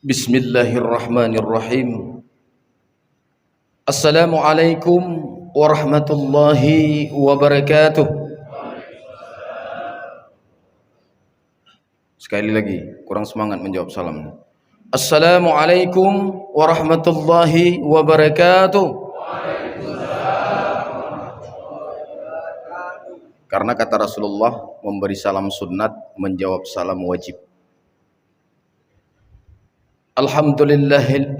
Bismillahirrahmanirrahim. Assalamualaikum warahmatullahi wabarakatuh. Sekali lagi, kurang semangat menjawab salam. Assalamualaikum warahmatullahi wabarakatuh. Karena kata Rasulullah, memberi salam sunnat, menjawab salam wajib. Alhamdulillahi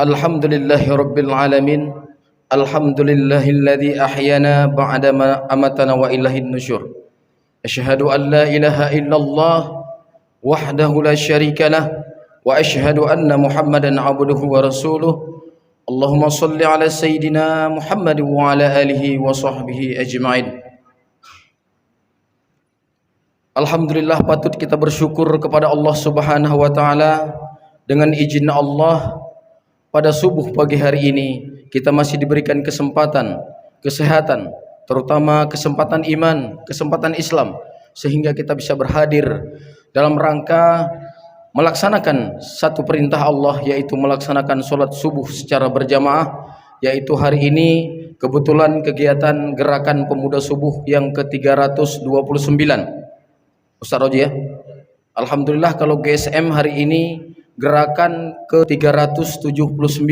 rabbil alamin. Alhamdulillahilladzi ahyana ba'dama amatana wa ilaihin nusyur. Asyhadu an la ilaha illallah wahdahu la syarika lah wa asyhadu anna Muhammadan abduhu wa rasuluh. Allahumma shalli ala sayyidina Muhammad wa ala alihi wa sahbihi ajma'in. Alhamdulillah, patut kita bersyukur kepada Allah Subhanahu wa taala. Dengan izin Allah, pada subuh pagi hari ini kita masih diberikan kesempatan, kesehatan, terutama kesempatan iman, kesempatan Islam, sehingga kita bisa berhadir dalam rangka melaksanakan satu perintah Allah, yaitu melaksanakan sholat subuh secara berjamaah. Yaitu hari ini kebetulan kegiatan gerakan pemuda subuh yang ke-329. Ustaz Roji ya. Alhamdulillah, kalau GSM hari ini gerakan ke-379,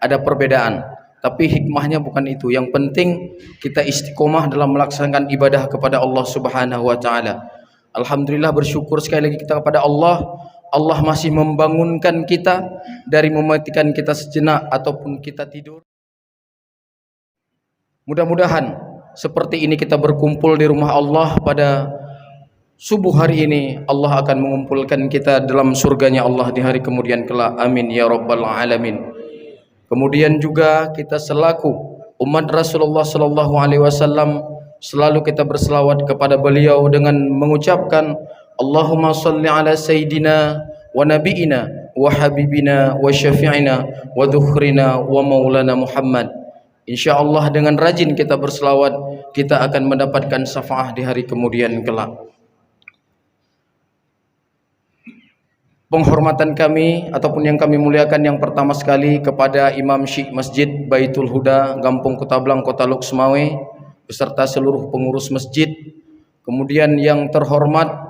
ada perbedaan, tapi hikmahnya bukan itu. Yang penting kita istiqomah dalam melaksanakan ibadah kepada Allah Subhanahu wa taala. Alhamdulillah, bersyukur sekali lagi kita kepada Allah. Allah masih membangunkan kita dari mematikan kita sejenak ataupun kita tidur. Mudah-mudahan seperti ini kita berkumpul di rumah Allah pada subuh hari ini, Allah akan mengumpulkan kita dalam surganya Allah di hari kemudian kelak. Amin ya rabbal alamin. Kemudian juga kita selaku umat Rasulullah sallallahu alaihi wasallam selalu kita berselawat kepada beliau dengan mengucapkan Allahumma shalli ala sayyidina wa nabiina wa habibina wa syafi'ina wa dhukhrina wa maulana Muhammad. Insyaallah dengan rajin kita berselawat, kita akan mendapatkan syafaat di hari kemudian kelak. Penghormatan kami ataupun yang kami muliakan yang pertama sekali kepada Imam Syekh Masjid Baitul Huda, Gampung Kutablang, Kota Luk Sumawe, beserta seluruh pengurus masjid. Kemudian yang terhormat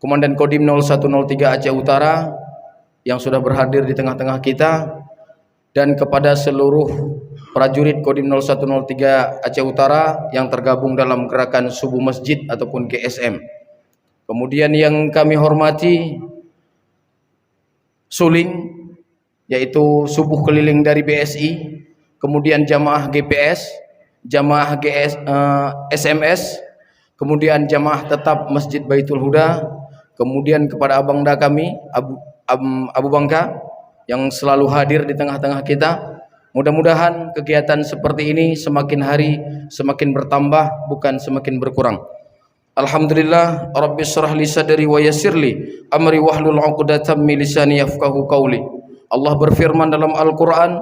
Komandan Kodim 0103 Aceh Utara yang sudah berhadir di tengah-tengah kita, dan kepada seluruh prajurit Kodim 0103 Aceh Utara yang tergabung dalam gerakan subuh masjid ataupun GSM. Kemudian yang kami hormati Suling, yaitu subuh keliling dari BSI, kemudian jamaah GPS, jamaah SMS, kemudian jamaah tetap Masjid Baitul Huda, kemudian kepada abangda kami Abu Bangka yang selalu hadir di tengah-tengah kita. Mudah-mudahan kegiatan seperti ini semakin hari semakin bertambah, bukan semakin berkurang. Alhamdulillah, Rabbi syrah li sadri wa yassirli amri wahlul 'uqdatam min lisani yafqahu qawli. Allah berfirman dalam Al-Qur'an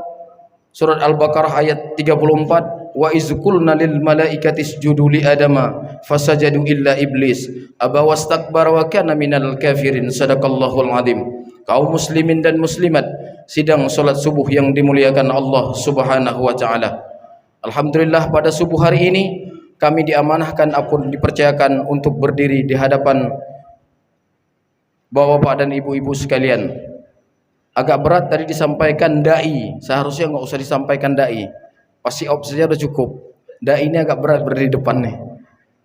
surat Al-Baqarah ayat 34, wa iz qulna lil malaikati isjudu li adama fasajadu illa iblis aba wastakbara wa kana minal kafirin. Sadaqallahul azim. Kaum muslimin dan muslimat sidang salat subuh yang dimuliakan Allah Subhanahu wa taala. Alhamdulillah, pada subuh hari ini kami diamanahkan ataupun dipercayakan untuk berdiri di hadapan bapak-bapak dan ibu-ibu sekalian. Agak berat tadi disampaikan dai, seharusnya nggak usah disampaikan dai, pasti op saja udah cukup. Dai ini agak berat berdiri depan nih,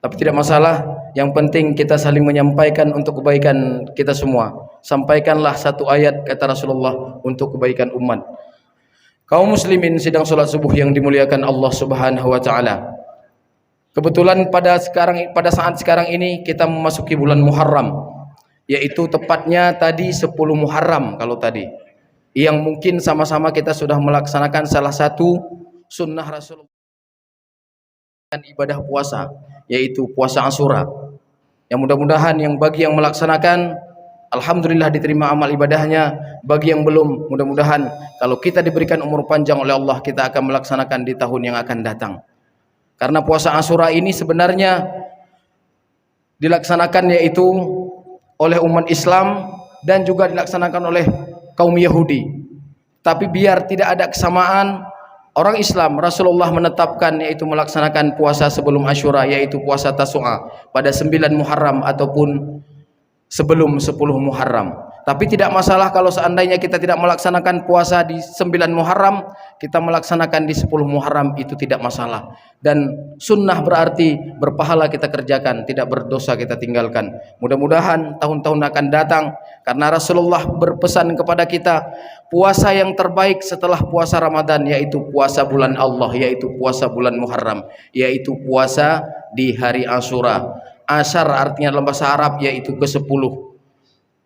tapi tidak masalah. Yang penting kita saling menyampaikan untuk kebaikan kita semua. Sampaikanlah satu ayat kata Rasulullah untuk kebaikan umat. Kaum muslimin sidang salat subuh yang dimuliakan Allah Subhanahu wa taala. Kebetulan pada saat sekarang ini kita memasuki bulan Muharram, yaitu tepatnya tadi 10 Muharram kalau tadi, yang mungkin sama-sama kita sudah melaksanakan salah satu sunnah Rasulullah dan ibadah puasa, yaitu puasa Asyura. Yang mudah-mudahan yang bagi yang melaksanakan, alhamdulillah diterima amal ibadahnya. Bagi yang belum, mudah-mudahan kalau kita diberikan umur panjang oleh Allah, kita akan melaksanakan di tahun yang akan datang. Karena puasa Asyura ini sebenarnya dilaksanakan yaitu oleh umat Islam dan juga dilaksanakan oleh kaum Yahudi. Tapi biar tidak ada kesamaan, orang Islam, Rasulullah menetapkan yaitu melaksanakan puasa sebelum Asyura, yaitu puasa Tasu'a pada 9 Muharram ataupun sebelum 10 Muharram. Tapi tidak masalah kalau seandainya kita tidak melaksanakan puasa di 9 Muharram, kita melaksanakan di 10 Muharram, itu tidak masalah. Dan sunnah berarti berpahala kita kerjakan, tidak berdosa kita tinggalkan. Mudah-mudahan tahun-tahun akan datang, karena Rasulullah berpesan kepada kita, puasa yang terbaik setelah puasa Ramadan yaitu puasa bulan Allah, yaitu puasa bulan Muharram, yaitu puasa di hari Asyura. Asyar artinya dalam bahasa Arab yaitu ke-10,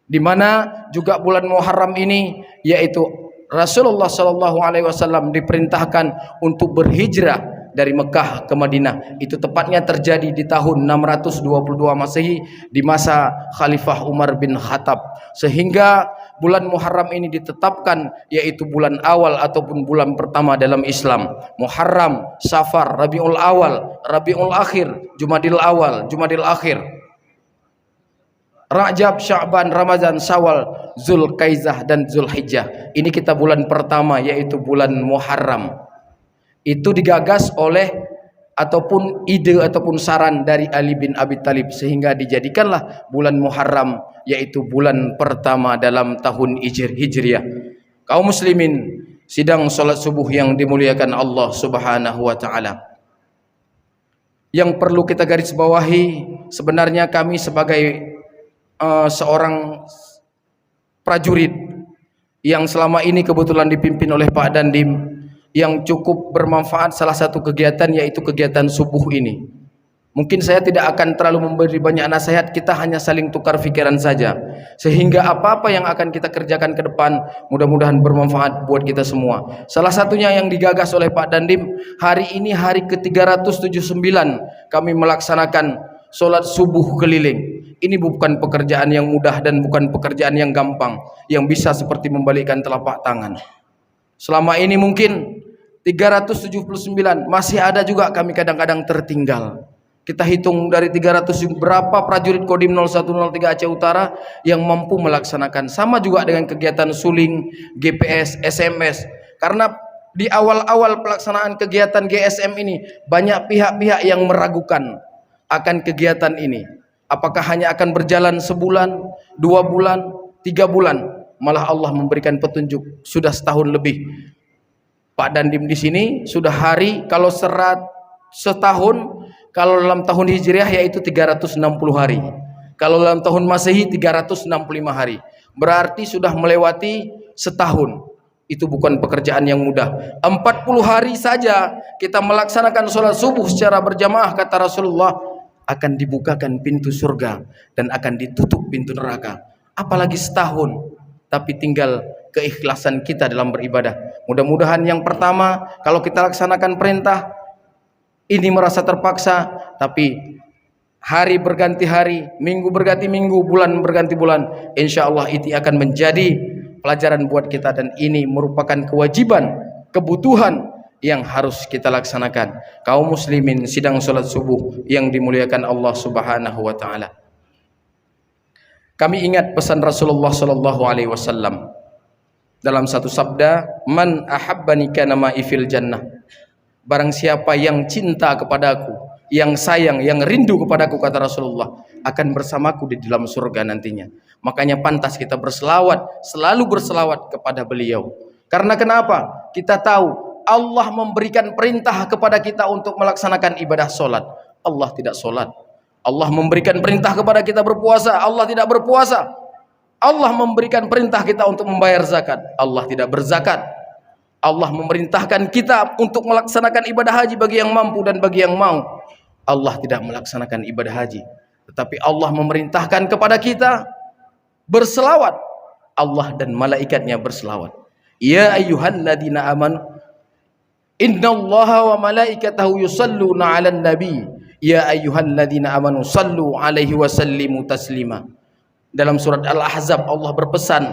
di mana juga bulan Muharram ini yaitu Rasulullah SAW diperintahkan untuk berhijrah dari Mekah ke Madinah. Itu tepatnya terjadi di tahun 622 Masehi di masa Khalifah Umar bin Khattab, sehingga bulan Muharram ini ditetapkan yaitu bulan awal ataupun bulan pertama dalam Islam. Muharram, Safar, Rabiul Awal, Rabiul Akhir, Jumadil Awal, Jumadil Akhir, Rajab, Sya'ban, Ramadan, Syawal, Zulkaizah dan Zulhijjah. Ini kita bulan pertama yaitu bulan Muharram. Itu digagas oleh ataupun ide ataupun saran dari Ali bin Abi Thalib, sehingga dijadikanlah bulan Muharram yaitu bulan pertama dalam tahun Hijriah. Kaum muslimin, sidang salat subuh yang dimuliakan Allah Subhanahu wa taala. Yang perlu kita garis bawahi, sebenarnya kami sebagai seorang prajurit yang selama ini kebetulan dipimpin oleh Pak Dandim, yang cukup bermanfaat salah satu kegiatan yaitu kegiatan subuh ini. Mungkin saya tidak akan terlalu memberi banyak nasihat, kita hanya saling tukar pikiran saja, sehingga apa-apa yang akan kita kerjakan ke depan mudah-mudahan bermanfaat buat kita semua. Salah satunya yang digagas oleh Pak Dandim, hari ini hari ke-379 kami melaksanakan sholat subuh keliling. Ini bukan pekerjaan yang mudah dan bukan pekerjaan yang gampang, yang bisa seperti membalikkan telapak tangan. Selama ini mungkin 379, masih ada juga kami kadang-kadang tertinggal. Kita hitung dari 300 berapa prajurit Kodim 0103 Aceh Utara yang mampu melaksanakan. Sama juga dengan kegiatan suling, GPS, SMS. Karena di awal-awal pelaksanaan kegiatan GSM ini banyak pihak-pihak yang meragukan akan kegiatan ini. Apakah hanya akan berjalan sebulan, 2 bulan, 3 bulan? Malah Allah memberikan petunjuk sudah setahun lebih. Pak Dandim di sini sudah hari, kalau setahun, kalau dalam tahun Hijriah yaitu 360 hari. Kalau dalam tahun Masehi 365 hari. Berarti sudah melewati setahun. Itu bukan pekerjaan yang mudah. 40 hari saja kita melaksanakan sholat subuh secara berjamaah, kata Rasulullah, akan dibukakan pintu surga dan akan ditutup pintu neraka. Apalagi setahun. Tapi tinggal keikhlasan kita dalam beribadah. Mudah-mudahan yang pertama, kalau kita laksanakan perintah ini merasa terpaksa, tapi hari berganti hari, minggu berganti minggu, bulan berganti bulan, insya Allah itu akan menjadi pelajaran buat kita, dan ini merupakan kewajiban, kebutuhan yang harus kita laksanakan. Kaum muslimin sidang salat subuh yang dimuliakan Allah Subhanahu wa taala. Kami ingat pesan Rasulullah sallallahu alaihi wasallam dalam satu sabda, "Man ahabbani kana ma'i fil jannah." Barang siapa yang cinta kepadaku, yang sayang, yang rindu kepadaku, kata Rasulullah, akan bersamaku di dalam surga nantinya. Makanya pantas kita berselawat, selalu berselawat kepada beliau. Karena kenapa? Kita tahu Allah memberikan perintah kepada kita untuk melaksanakan ibadah solat. Allah tidak solat. Allah memberikan perintah kepada kita berpuasa. Allah tidak berpuasa. Allah memberikan perintah kita untuk membayar zakat. Allah tidak berzakat. Allah memerintahkan kita untuk melaksanakan ibadah haji bagi yang mampu dan bagi yang mau. Allah tidak melaksanakan ibadah haji. Tetapi Allah memerintahkan kepada kita berselawat. Allah dan malaikatnya berselawat. Ya ayyuhalladzina amanu innallaha wa malaikatahu yusalluna 'alan nabi ya ayyuhalladzina amanu sallu 'alaihi wa sallimu taslima. Dalam surat Al-Ahzab Allah berpesan,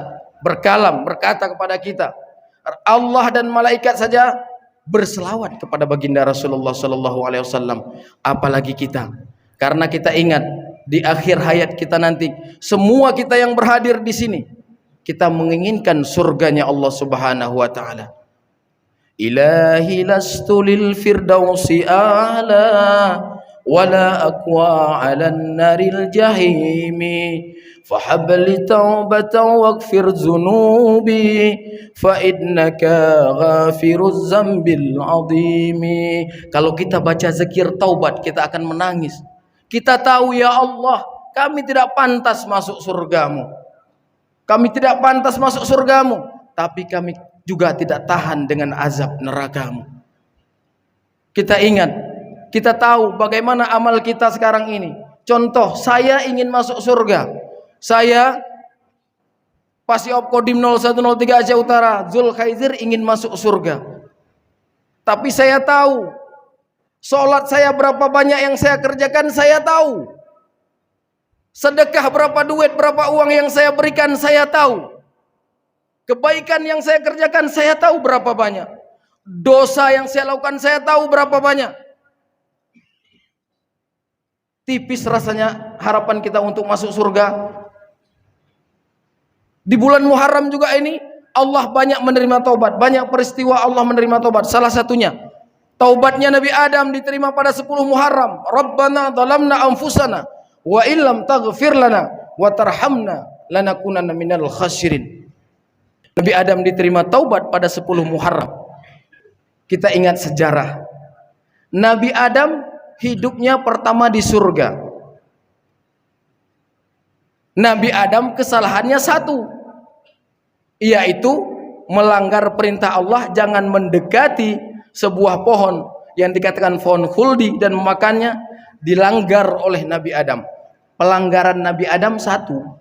berkalam, berkata kepada kita, Allah dan malaikat saja berselawat kepada baginda Rasulullah sallallahu alaihi wasallam, apalagi kita. Karena kita ingat di akhir hayat kita nanti, semua kita yang berhadir di sini kita menginginkan surganya Allah Subhanahu wa taala. Ilahi lastu lil firdausi a'la wala aqwa 'alan naril jahimi fahabli taubatan waghfir dzunubi fa innaka ghafiruz zambil azimi. Kalau kita baca zikir taubat, kita akan menangis. Kita tahu, ya Allah, kami tidak pantas masuk surgamu. Kami tidak pantas masuk surgamu, tapi kami juga tidak tahan dengan azab nerakamu. Kita ingat, kita tahu bagaimana amal kita sekarang ini. Contoh, saya ingin masuk surga. Saya Pasiop Kodim 0103 Aceh Utara, Zulkhaizir, ingin masuk surga. Tapi saya tahu, sholat saya berapa banyak yang saya kerjakan, saya tahu. Sedekah berapa duit, berapa uang yang saya berikan, saya tahu. Kebaikan yang saya kerjakan, saya tahu berapa banyak. Dosa yang saya lakukan, saya tahu berapa banyak. Tipis rasanya harapan kita untuk masuk surga. Di bulan Muharram juga ini, Allah banyak menerima taubat. Banyak peristiwa Allah menerima taubat. Salah satunya, taubatnya Nabi Adam diterima pada 10 Muharram. Rabbana dhalamna anfusana wa illam taghfir lana wa tarhamna lanakunanna minal khasirin. Nabi Adam diterima taubat pada 10 Muharram. Kita ingat sejarah. Nabi Adam hidupnya pertama di surga. Nabi Adam kesalahannya satu, yaitu melanggar perintah Allah jangan mendekati sebuah pohon yang dikatakan pohon khuldi dan memakannya. Dilanggar oleh Nabi Adam. Pelanggaran Nabi Adam satu,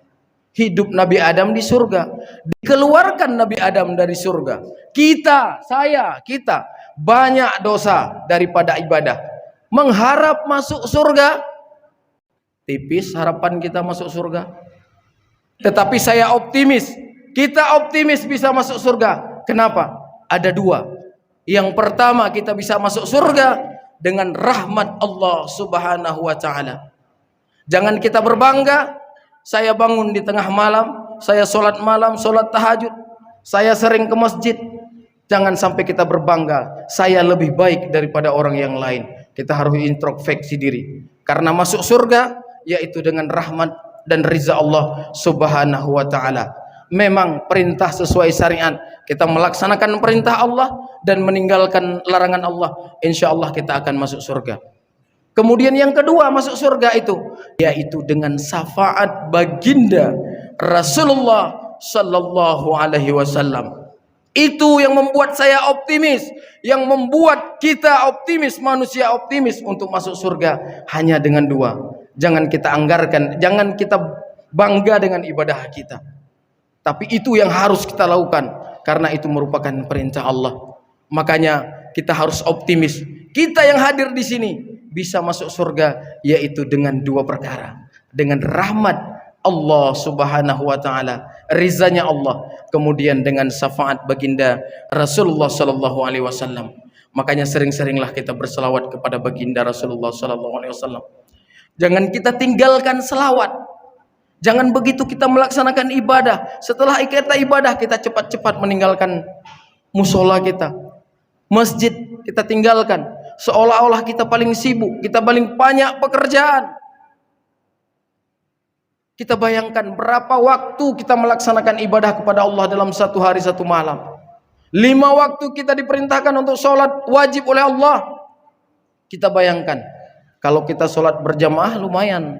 hidup Nabi Adam di surga, dikeluarkan Nabi Adam dari surga. Kita banyak dosa daripada ibadah. Mengharap masuk surga, tipis harapan kita masuk surga. Tetapi saya optimis, kita optimis bisa masuk surga. Kenapa? Ada dua. Yang pertama, kita bisa masuk surga dengan rahmat Allah Subhanahu wa taala. Jangan kita berbangga, saya bangun di tengah malam, saya sholat malam, sholat tahajud, saya sering ke masjid. Jangan sampai kita berbangga, saya lebih baik daripada orang yang lain. Kita harus introspeksi diri. Karena masuk surga, yaitu dengan rahmat dan ridha Allah Subhanahu wa ta'ala. Memang perintah sesuai syariat, kita melaksanakan perintah Allah dan meninggalkan larangan Allah, insya Allah kita akan masuk surga. Kemudian yang kedua masuk surga itu, yaitu dengan syafaat baginda Rasulullah Sallallahu Alaihi Wasallam. Itu yang membuat saya optimis, yang membuat kita optimis, manusia optimis untuk masuk surga hanya dengan dua. Jangan kita anggarkan, jangan kita bangga dengan ibadah kita. Tapi itu yang harus kita lakukan, karena itu merupakan perintah Allah. Makanya kita harus optimis. Kita yang hadir di sini bisa masuk surga, yaitu dengan dua perkara. Dengan rahmat Allah Subhanahu wa taala, rizanya Allah, kemudian dengan syafaat baginda Rasulullah sallallahu alaihi wasallam. Makanya sering-seringlah kita berselawat kepada baginda Rasulullah sallallahu alaihi wasallam. Jangan kita tinggalkan selawat. Jangan begitu kita melaksanakan ibadah, setelah kita ibadah kita cepat-cepat meninggalkan musola kita, masjid kita tinggalkan, seolah-olah kita paling sibuk, kita paling banyak pekerjaan. Kita bayangkan berapa waktu kita melaksanakan ibadah kepada Allah dalam satu hari satu malam. 5 waktu kita diperintahkan untuk sholat wajib oleh Allah. Kita bayangkan, kalau kita sholat berjamaah lumayan,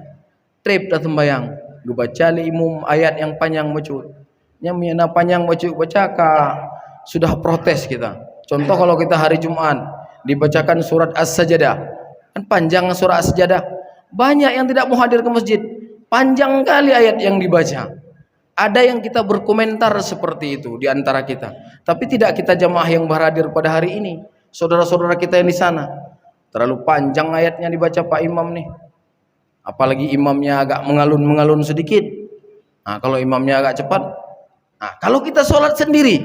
trip dan sembayang. Baca imum ayat yang panjang baca, nyamina panjang baca sudah protes kita. Contoh kalau kita hari Jumat dibacakan surat As-Sajdah, kan panjang surat As-Sajdah, banyak yang tidak mau hadir ke masjid, panjang kali ayat yang dibaca. Ada yang kita berkomentar seperti itu di antara kita, tapi tidak kita jamaah yang berhadir pada hari ini. Saudara-saudara kita yang di sana, terlalu panjang ayatnya dibaca Pak Imam nih. Apalagi imamnya agak mengalun-mengalun sedikit. Nah, kalau imamnya agak cepat. Nah, kalau kita sholat sendiri,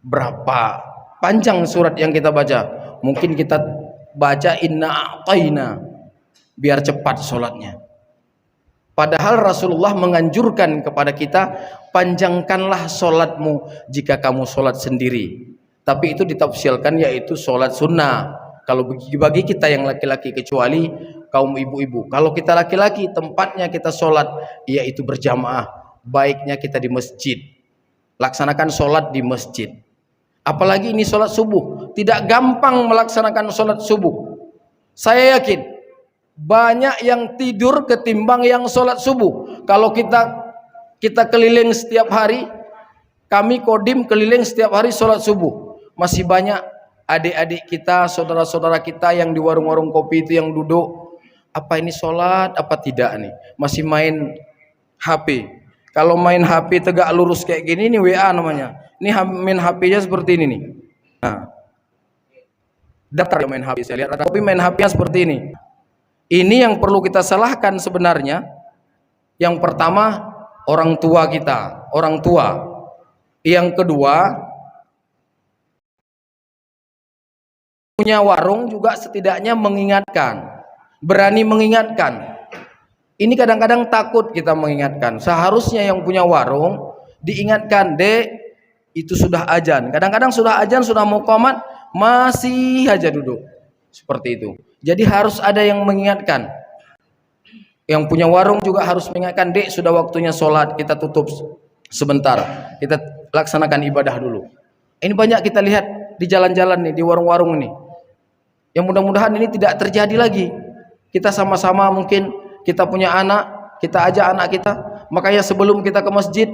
berapa panjang surat yang kita baca? Mungkin kita baca inna a'tayna biar cepat sholatnya. Padahal Rasulullah menganjurkan kepada kita, panjangkanlah solatmu jika kamu solat sendiri. Tapi itu ditafsirkan yaitu solat sunnah. Kalau bagi kita yang laki-laki, kecuali kaum ibu-ibu. Kalau kita laki-laki, tempatnya kita solat yaitu berjamaah. Baiknya kita di masjid. Laksanakan solat di masjid. Apalagi ini solat subuh. Tidak gampang melaksanakan solat subuh. Saya yakin banyak yang tidur ketimbang yang sholat subuh. Kalau kita keliling setiap hari, kami Kodim keliling setiap hari sholat subuh, masih banyak adik-adik kita, saudara-saudara kita yang di warung-warung kopi itu yang duduk, apa ini sholat apa tidak nih, masih main HP. Kalau main HP tegak lurus kayak gini, ini WA namanya. Ini main HP-nya seperti ini nih. Nah, daftar main HP, saya lihat ada kopi main HP-nya seperti ini. Ini yang perlu kita salahkan sebenarnya. Yang pertama, orang tua kita, orang tua. Yang kedua, punya warung juga setidaknya mengingatkan, berani mengingatkan. Ini kadang-kadang takut kita mengingatkan. Seharusnya yang punya warung diingatkan, "Dek, itu sudah azan." Kadang-kadang sudah azan, sudah mau qomat, masih aja duduk. Seperti itu. Jadi harus ada yang mengingatkan. Yang punya warung juga harus mengingatkan, "Dek, sudah waktunya sholat, kita tutup sebentar, kita laksanakan ibadah dulu." Ini banyak kita lihat di jalan-jalan nih, di warung-warung ini. Yang mudah-mudahan ini tidak terjadi lagi. Kita sama-sama, mungkin kita punya anak, kita ajak anak kita, makanya sebelum kita ke masjid,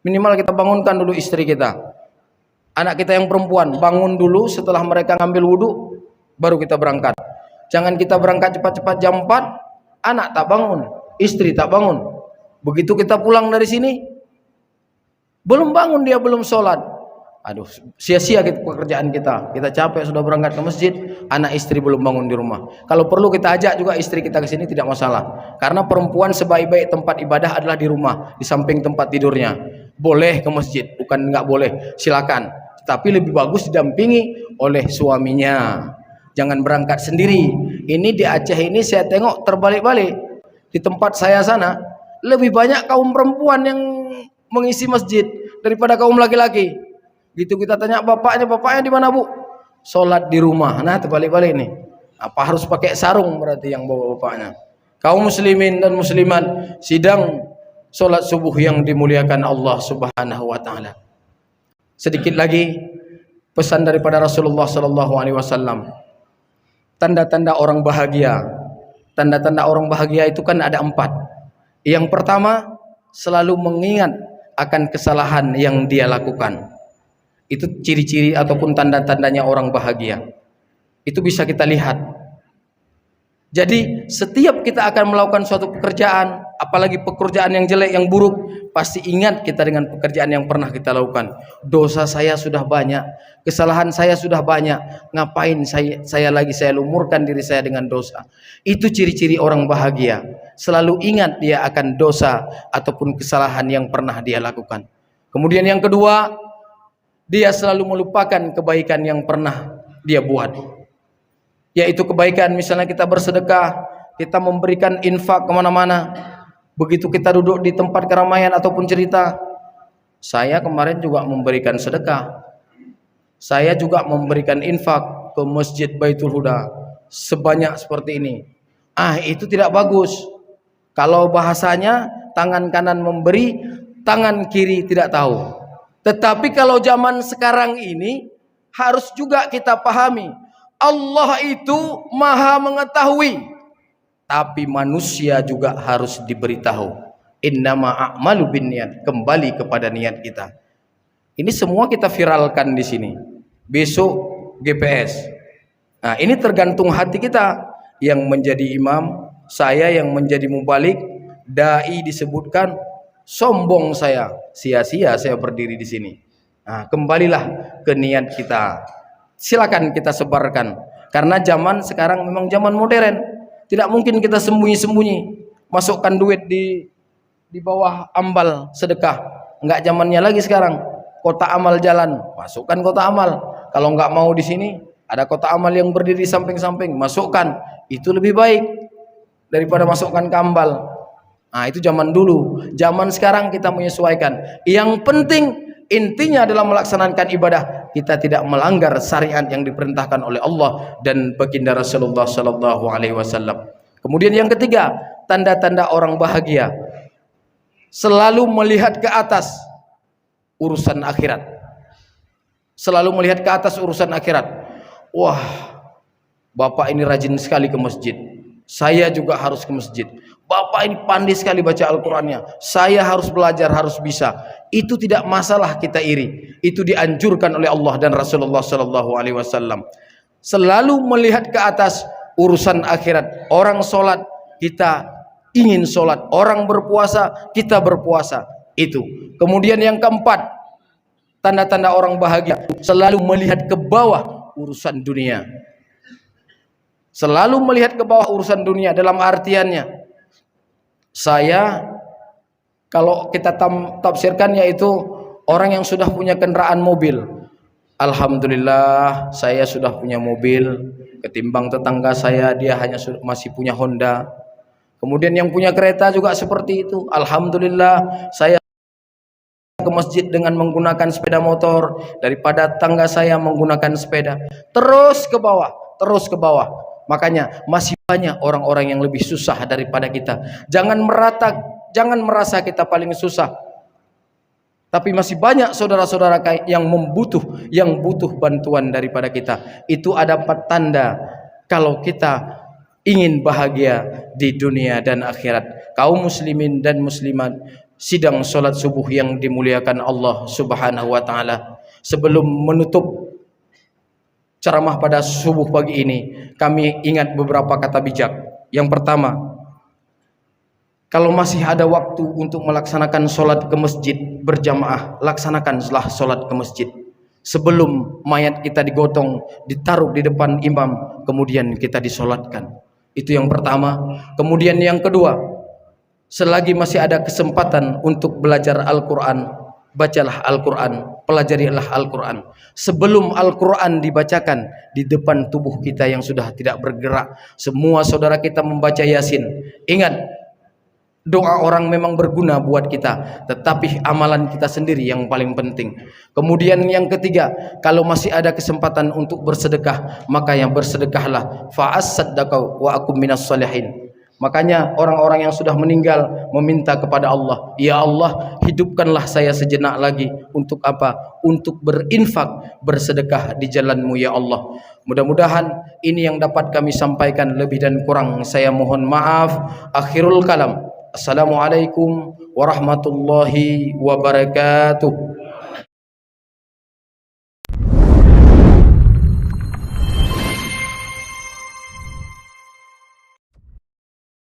minimal kita bangunkan dulu istri kita. Anak kita yang perempuan, bangun dulu, setelah mereka ngambil wudhu, baru kita berangkat. Jangan kita berangkat cepat-cepat jam 4, anak tak bangun, istri tak bangun. Begitu kita pulang dari sini, belum bangun dia, belum sholat. Aduh, sia-sia pekerjaan kita. Kita capek sudah berangkat ke masjid, anak istri belum bangun di rumah. Kalau perlu kita ajak juga istri kita ke sini, tidak masalah. Karena perempuan sebaik-baik tempat ibadah adalah di rumah, di samping tempat tidurnya. Boleh ke masjid, bukan nggak boleh, silakan. Tapi lebih bagus didampingi oleh suaminya. Jangan berangkat sendiri. Ini di Aceh ini saya tengok terbalik-balik. Di tempat saya sana lebih banyak kaum perempuan yang mengisi masjid daripada kaum laki-laki. Gitu kita tanya bapaknya di mana, Bu? Sholat di rumah. Nah, terbalik-balik nih. Apa harus pakai sarung berarti yang bawa bapaknya? Kaum muslimin dan muslimat, sidang sholat subuh yang dimuliakan Allah Subhanahu wa taala. Sedikit lagi pesan daripada Rasulullah sallallahu alaihi wasallam. Tanda-tanda orang bahagia. Tanda-tanda orang bahagia itu kan ada 4. Yang pertama, selalu mengingat akan kesalahan yang dia lakukan. Itu ciri-ciri ataupun tanda-tandanya orang bahagia. Itu bisa kita lihat. Jadi setiap kita akan melakukan suatu pekerjaan, apalagi pekerjaan yang jelek, yang buruk, pasti ingat kita dengan pekerjaan yang pernah kita lakukan. Dosa saya sudah banyak, kesalahan saya sudah banyak, ngapain saya lumurkan diri saya dengan dosa. Itu ciri-ciri orang bahagia. Selalu ingat dia akan dosa ataupun kesalahan yang pernah dia lakukan. Kemudian yang kedua, dia selalu melupakan kebaikan yang pernah dia buat. Yaitu kebaikan, misalnya kita bersedekah, kita memberikan infak kemana-mana. Begitu kita duduk di tempat keramaian ataupun cerita, saya kemarin juga memberikan sedekah, saya juga memberikan infak ke Masjid Baitul Huda sebanyak seperti ini. Itu tidak bagus. Kalau bahasanya tangan kanan memberi, tangan kiri tidak tahu. Tetapi kalau zaman sekarang ini harus juga kita pahami, Allah itu maha mengetahui, tapi manusia juga harus diberitahu. Innama a'malu binniyat, kembali kepada niat kita. Ini semua kita viralkan di sini. Besok GPS. Nah, ini tergantung hati kita. Yang menjadi imam, saya yang menjadi mubalik, dai disebutkan, sombong saya, sia-sia saya berdiri di sini. Nah, kembalilah ke niat kita. Silakan kita sebarkan, karena zaman sekarang memang zaman modern. Tidak mungkin kita sembunyi-sembunyi masukkan duit di bawah ambal sedekah. Enggak zamannya lagi sekarang. Kota amal jalan, masukkan kota amal. Kalau enggak mau di sini, ada kota amal yang berdiri samping-samping, masukkan. Itu lebih baik daripada masukkan ke ambal. Nah, itu zaman dulu. Zaman sekarang kita menyesuaikan. Yang penting intinya adalah melaksanakan ibadah. Kita tidak melanggar syariat yang diperintahkan oleh Allah dan baginda Rasulullah sallallahu alaihi wasallam. Kemudian yang ketiga, tanda-tanda orang bahagia. Selalu melihat ke atas urusan akhirat. Selalu melihat ke atas urusan akhirat. Wah, Bapak ini rajin sekali ke masjid. Saya juga harus ke masjid. Bapak ini pandai sekali baca Al-Qur'annya. Saya harus belajar, harus bisa. Itu tidak masalah kita iri. Itu dianjurkan oleh Allah dan Rasulullah sallallahu alaihi wasallam. Selalu melihat ke atas urusan akhirat. Orang sholat, kita ingin sholat. Orang berpuasa, kita berpuasa. Itu. Kemudian yang keempat, tanda-tanda orang bahagia. Selalu melihat ke bawah urusan dunia. Selalu melihat ke bawah urusan dunia dalam artiannya. Saya, kalau kita tafsirkan, yaitu orang yang sudah punya kendaraan mobil. Alhamdulillah saya sudah punya mobil, ketimbang tetangga saya dia hanya masih punya Honda. Kemudian yang punya kereta juga seperti itu. Alhamdulillah saya ke masjid dengan menggunakan sepeda motor daripada tetangga saya menggunakan sepeda. Terus ke bawah, terus ke bawah. Makanya masih banyak orang-orang yang lebih susah daripada kita. Jangan merasa kita paling susah. Tapi masih banyak saudara-saudara yang butuh bantuan daripada kita. Itu ada 4 tanda kalau kita ingin bahagia di dunia dan akhirat. Kaum muslimin dan muslimat, sidang salat subuh yang dimuliakan Allah Subhanahu wa taala. Sebelum menutup ceramah pada subuh pagi ini, kami ingat beberapa kata bijak. Yang pertama, kalau masih ada waktu untuk melaksanakan sholat ke masjid berjamaah, laksanakanlah sholat ke masjid. Sebelum mayat kita digotong, ditaruh di depan imam, kemudian kita disolatkan. Itu yang pertama. Kemudian yang kedua, selagi masih ada kesempatan untuk belajar Al-Quran, bacalah Al-Quran, pelajarilah Al-Quran. Sebelum Al-Quran dibacakan di depan tubuh kita yang sudah tidak bergerak, semua saudara kita membaca Yasin. Ingat, doa orang memang berguna buat kita, tetapi amalan kita sendiri yang paling penting. Kemudian yang ketiga, kalau masih ada kesempatan untuk bersedekah, maka yang bersedekahlah. Fa'as-saddaqau wa akum minas salihin. Makanya orang-orang yang sudah meninggal meminta kepada Allah, ya Allah, hidupkanlah saya sejenak lagi. Untuk apa? Untuk berinfak, bersedekah di jalan-Mu ya Allah. Mudah-mudahan ini yang dapat kami sampaikan. Lebih dan kurang saya mohon maaf. Akhirul kalam. Assalamualaikum warahmatullahi wabarakatuh.